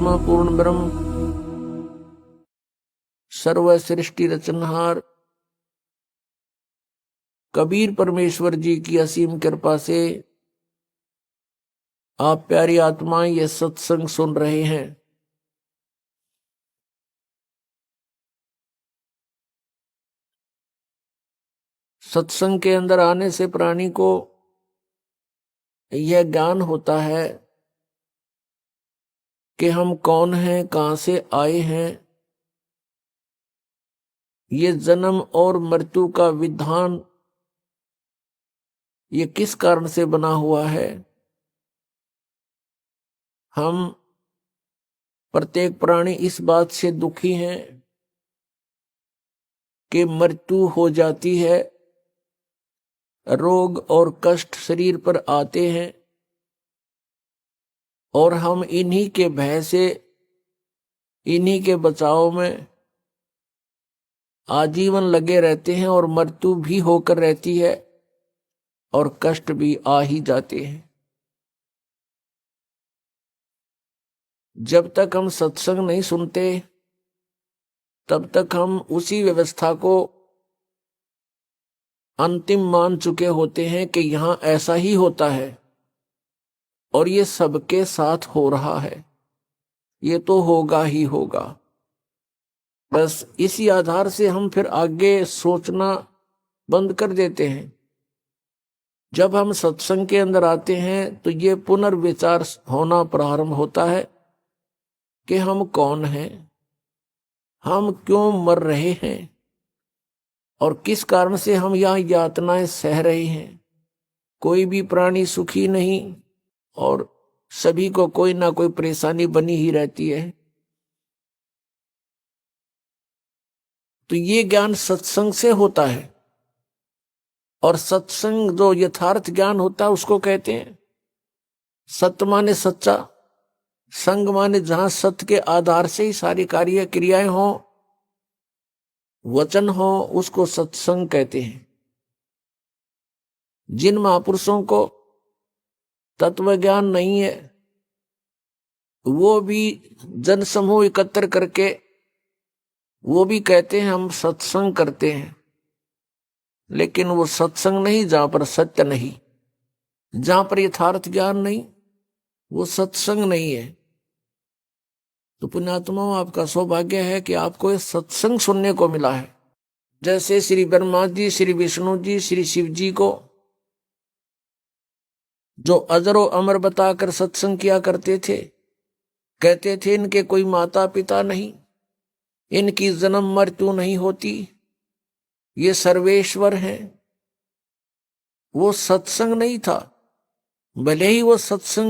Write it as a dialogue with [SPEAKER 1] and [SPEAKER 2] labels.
[SPEAKER 1] परमात्मा पूर्ण ब्रह्म सर्व सृष्टि रचनहार कबीर परमेश्वर जी की असीम कृपा से आप प्यारी आत्माएं ये सत्संग सुन रहे हैं। सत्संग के अंदर आने से प्राणी को यह ज्ञान होता है कि हम कौन हैं, कहां से आए हैं, ये जन्म और मृत्यु का विधान ये किस कारण से बना हुआ है। हम प्रत्येक प्राणी इस बात से दुखी हैं कि मृत्यु हो जाती है, रोग और कष्ट शरीर पर आते हैं और हम इन्हीं के भय से, इन्हीं के बचाव में आजीवन लगे रहते हैं और मृत्यु भी होकर रहती है और कष्ट भी आ ही जाते हैं। जब तक हम सत्संग नहीं सुनते तब तक हम उसी व्यवस्था को अंतिम मान चुके होते हैं कि यहां ऐसा ही होता है और ये सबके साथ हो रहा है, ये तो होगा ही होगा। बस इसी आधार से हम फिर आगे सोचना बंद कर देते हैं। जब हम सत्संग के अंदर आते हैं तो ये पुनर्विचार होना प्रारंभ होता है कि हम कौन हैं, हम क्यों मर रहे हैं और किस कारण से हम यहाँ यातनाएं सह रहे हैं। कोई भी प्राणी सुखी नहीं और सभी को कोई ना कोई परेशानी बनी ही रहती है। तो ये ज्ञान सत्संग से होता है और सत्संग जो यथार्थ ज्ञान होता है उसको कहते हैं सत्य माने सच्चा, संग माने जहां सत्य के आधार से ही सारी कार्य क्रियाएं हो, वचन हो, उसको सत्संग कहते हैं। जिन महापुरुषों को तत्व ज्ञान नहीं है वो भी जन समूह एकत्र करके वो भी कहते हैं हम सत्संग करते हैं, लेकिन वो सत्संग नहीं जहां पर सत्य नहीं, जहां पर यथार्थ ज्ञान नहीं, वो सत्संग नहीं है। तो पुण्यात्माओं, आपका सौभाग्य है कि आपको ये सत्संग सुनने को मिला है। जैसे श्री ब्रह्मा जी, श्री विष्णु जी, श्री शिव जी को जो अजरो अमर बताकर सत्संग किया करते थे, कहते थे इनके कोई माता पिता नहीं, इनकी जन्म मृत्यु नहीं होती, ये सर्वेश्वर हैं। वो सत्संग नहीं था, भले ही वो सत्संग